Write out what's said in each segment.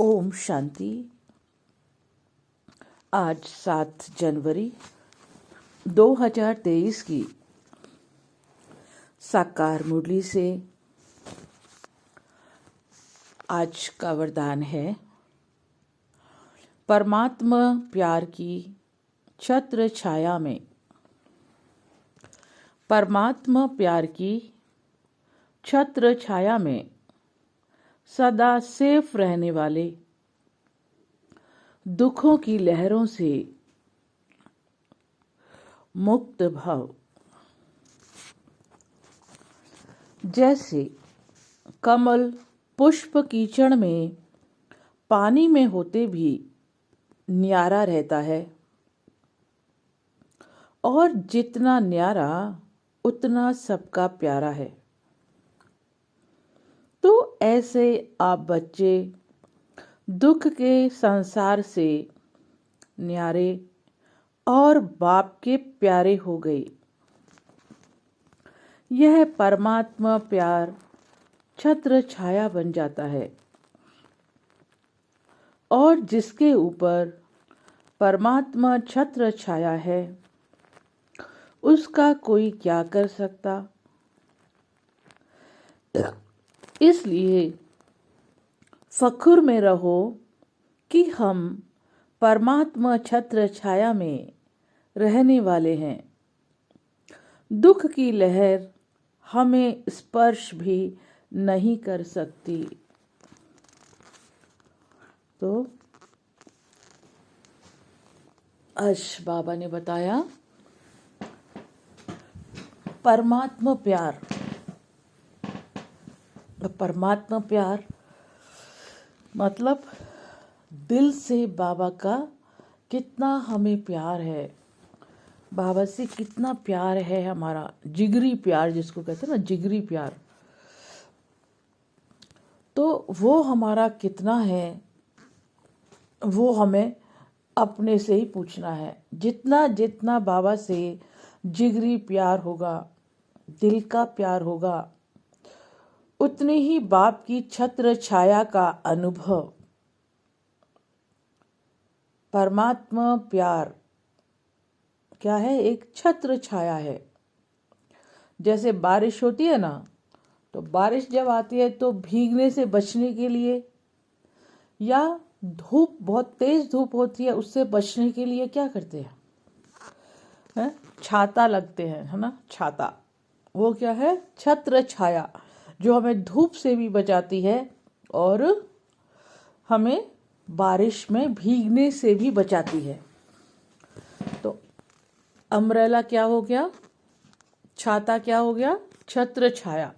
ओम शांति। आज 7 जनवरी 2023 की साकार मुरली से आज का वरदान है, परमात्मा प्यार की छत्र छाया में। परमात्मा प्यार की छत्र छाया में सदा सेफ रहने वाले, दुखों की लहरों से मुक्त भव। जैसे कमल पुष्प कीचड़ में पानी में होते भी न्यारा रहता है, और जितना न्यारा उतना सबका प्यारा है। तो ऐसे आप बच्चे दुख के संसार से न्यारे और बाप के प्यारे हो गए। यह परमात्मा प्यार छत्र छाया बन जाता है, और जिसके ऊपर परमात्मा छत्र छाया है उसका कोई क्या कर सकता। इसलिए फख्र में रहो कि हम परमात्मा छत्र छाया में रहने वाले हैं। दुख की लहर हमें स्पर्श भी नहीं कर सकती। तो आज बाबा ने बताया, परमात्मा प्यार। परमात्मा प्यार मतलब दिल से बाबा का कितना हमें प्यार है, बाबा से कितना प्यार है हमारा, जिगरी प्यार जिसको कहते हैं ना, जिगरी प्यार। तो वो हमारा कितना है वो हमें अपने से ही पूछना है। जितना जितना बाबा से जिगरी प्यार होगा, दिल का प्यार होगा, उतनी ही बाप की छत्र छाया का अनुभव। परमात्मा प्यार क्या है? एक छत्र छाया है। जैसे बारिश होती है ना, तो बारिश जब आती है तो भीगने से बचने के लिए, या धूप बहुत तेज धूप होती है उससे बचने के लिए क्या करते हैं? छाता लगते हैं, है ना, छाता। वो क्या है? छत्र छाया, जो हमें धूप से भी बचाती है और हमें बारिश में भीगने से भी बचाती है। तो अम्ब्रेला क्या हो गया? छाता क्या हो गया? छत्र छाया,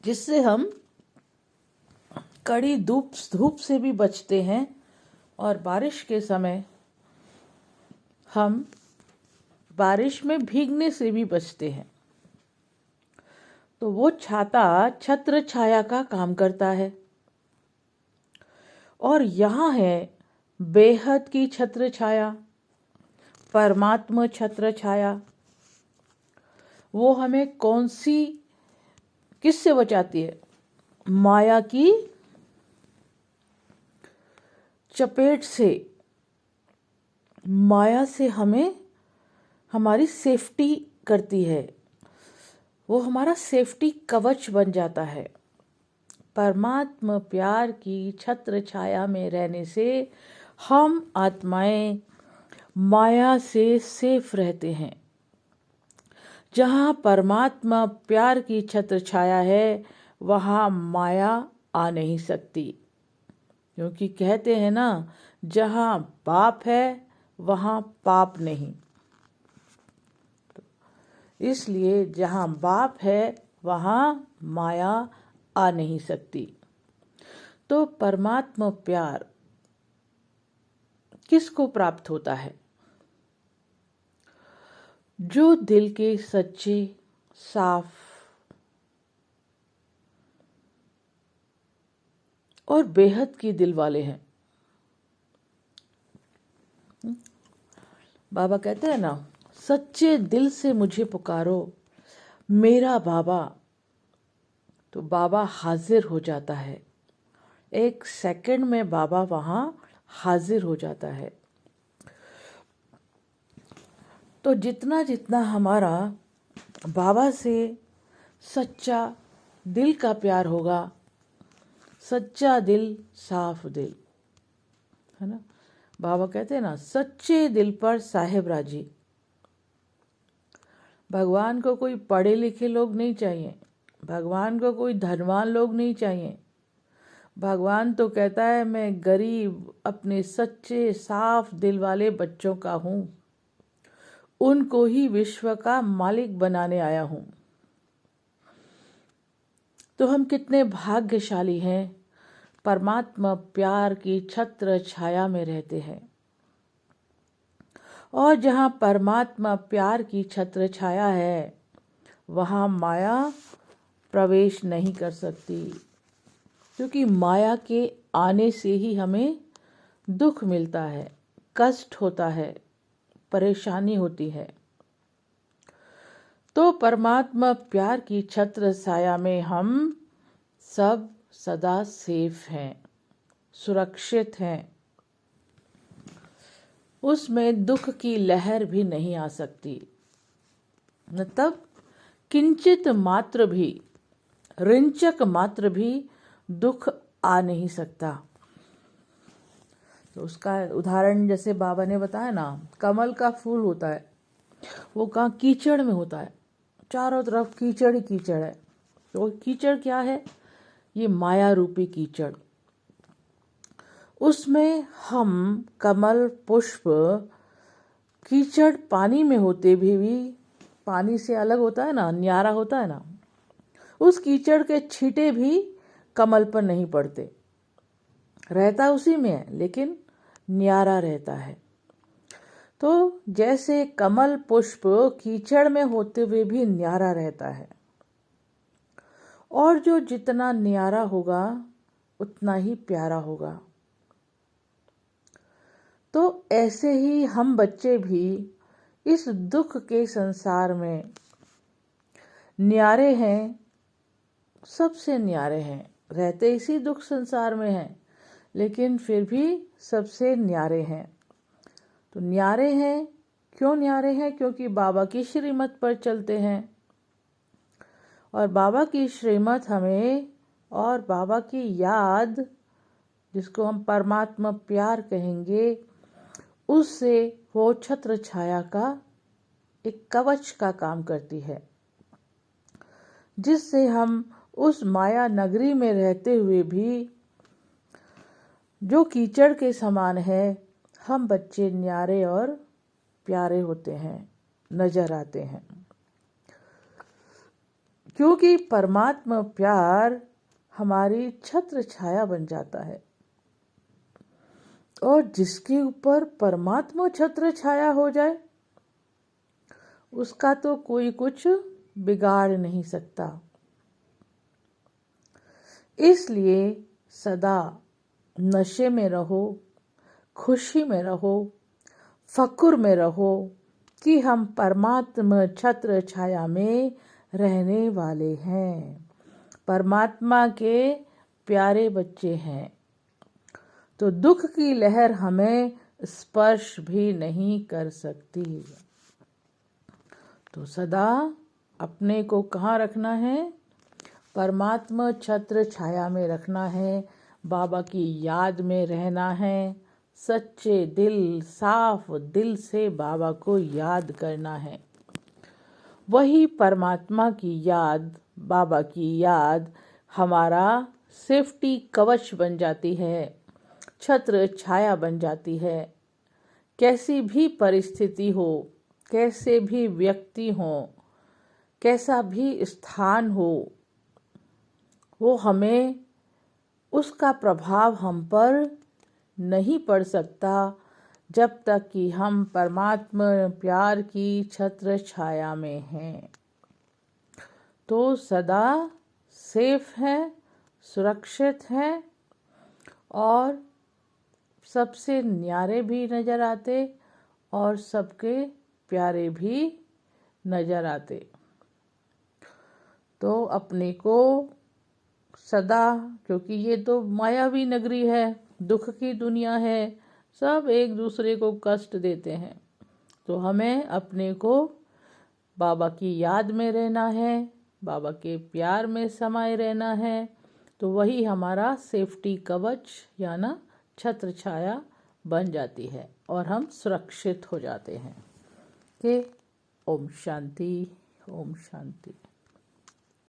जिससे हम कड़ी धूप से भी बचते हैं, और बारिश के समय हम बारिश में भीगने से भी बचते हैं। तो वो छाता छत्र छाया का काम करता है। और यहाँ है बेहद की छत्र छाया, परमात्मा छत्र छाया। वो हमें कौन सी, किससे बचाती है? माया की चपेट से। माया से हमें हमारी सेफ्टी करती है, वो हमारा सेफ्टी कवच बन जाता है। परमात्मा प्यार की छत्र छाया में रहने से हम आत्माएं माया से सेफ रहते हैं। जहाँ परमात्मा प्यार की छत्र छाया है वहाँ माया आ नहीं सकती, क्योंकि कहते हैं ना, जहाँ बाप है वहाँ पाप नहीं। इसलिए जहाँ बाप है वहाँ माया आ नहीं सकती। तो परमात्मा प्यार किसको प्राप्त होता है? जो दिल के सच्चे, साफ और बेहद की दिल वाले हैं। बाबा कहते हैं ना, सच्चे दिल से मुझे पुकारो मेरा बाबा, तो बाबा हाजिर हो जाता है। एक सेकंड में बाबा वहाँ हाजिर हो जाता है। तो जितना जितना हमारा बाबा से सच्चा दिल का प्यार होगा, सच्चा दिल साफ दिल, है ना। बाबा कहते हैं ना, सच्चे दिल पर साहेब राजी। भगवान को कोई पढ़े लिखे लोग नहीं चाहिए, भगवान को कोई धनवान लोग नहीं चाहिए। भगवान तो कहता है मैं गरीब अपने सच्चे साफ दिल वाले बच्चों का हूँ, उनको ही विश्व का मालिक बनाने आया हूँ। तो हम कितने भाग्यशाली हैं, परमात्मा प्यार की छत्र छाया में रहते हैं। और जहाँ परमात्मा प्यार की छत्र छाया है, वहाँ माया प्रवेश नहीं कर सकती, क्योंकि माया के आने से ही हमें दुख मिलता है, कष्ट होता है, परेशानी होती है। तो परमात्मा प्यार की छत्र छाया में हम सब सदा सेफ हैं, सुरक्षित हैं। उसमें दुख की लहर भी नहीं आ सकती, मतलब किंचित मात्र भी, रिंचक मात्र भी दुख आ नहीं सकता। तो उसका उदाहरण जैसे बाबा ने बताया ना, कमल का फूल होता है, वो कहाँ कीचड़ में होता है, चारों तरफ कीचड़ ही कीचड़ है। तो कीचड़ क्या है? ये माया रूपी कीचड़। उसमें हम कमल पुष्प कीचड़ पानी में होते भी पानी से अलग होता है ना, न्यारा होता है ना, उस कीचड़ के छींटे भी कमल पर नहीं पड़ते, रहता उसी में है लेकिन न्यारा रहता है। तो जैसे कमल पुष्प कीचड़ में होते हुए भी न्यारा रहता है, और जो जितना न्यारा होगा उतना ही प्यारा होगा। तो ऐसे ही हम बच्चे भी इस दुख के संसार में न्यारे हैं, सबसे न्यारे हैं, रहते इसी दुख संसार में हैं, लेकिन फिर भी सबसे न्यारे हैं। तो न्यारे हैं, क्यों न्यारे हैं? क्योंकि बाबा की श्रीमत पर चलते हैं, और बाबा की श्रीमत हमें और बाबा की याद, जिसको हम परमात्मा प्यार कहेंगे, उससे वो छत्र छाया का एक कवच का काम करती है, जिससे हम उस माया नगरी में रहते हुए भी जो कीचड़ के समान है, हम बच्चे न्यारे और प्यारे होते हैं, नजर आते हैं। क्योंकि परमात्मा प्यार हमारी छत्र छाया बन जाता है, और जिसके ऊपर परमात्मा छत्र छाया हो जाए, उसका तो कोई कुछ बिगाड़ नहीं सकता। इसलिए सदा नशे में रहो, खुशी में रहो, फक्र में रहो कि हम परमात्मा छत्र छाया में रहने वाले हैं, परमात्मा के प्यारे बच्चे हैं। तो दुख की लहर हमें स्पर्श भी नहीं कर सकती। तो सदा अपने को कहाँ रखना है? परमात्मा छत्र छाया में रखना है, बाबा की याद में रहना है, सच्चे दिल साफ दिल से बाबा को याद करना है। वही परमात्मा की याद, बाबा की याद हमारा सेफ्टी कवच बन जाती है, छत्र छाया बन जाती है। कैसी भी परिस्थिति हो, कैसे भी व्यक्ति हो, कैसा भी स्थान हो, वो हमें, उसका प्रभाव हम पर नहीं पड़ सकता जब तक कि हम परमात्मा प्यार की छत्र छाया में हैं। तो सदा सेफ हैं, सुरक्षित हैं, और सबसे न्यारे भी नज़र आते और सबके प्यारे भी नज़र आते। तो अपने को सदा, क्योंकि ये तो मायावी नगरी है, दुख की दुनिया है, सब एक दूसरे को कष्ट देते हैं। तो हमें अपने को बाबा की याद में रहना है, बाबा के प्यार में समाये रहना है। तो वही हमारा सेफ्टी कवच या ना छत्र छाया बन जाती है और हम सुरक्षित हो जाते हैं। ओम शांति, ओम शांति।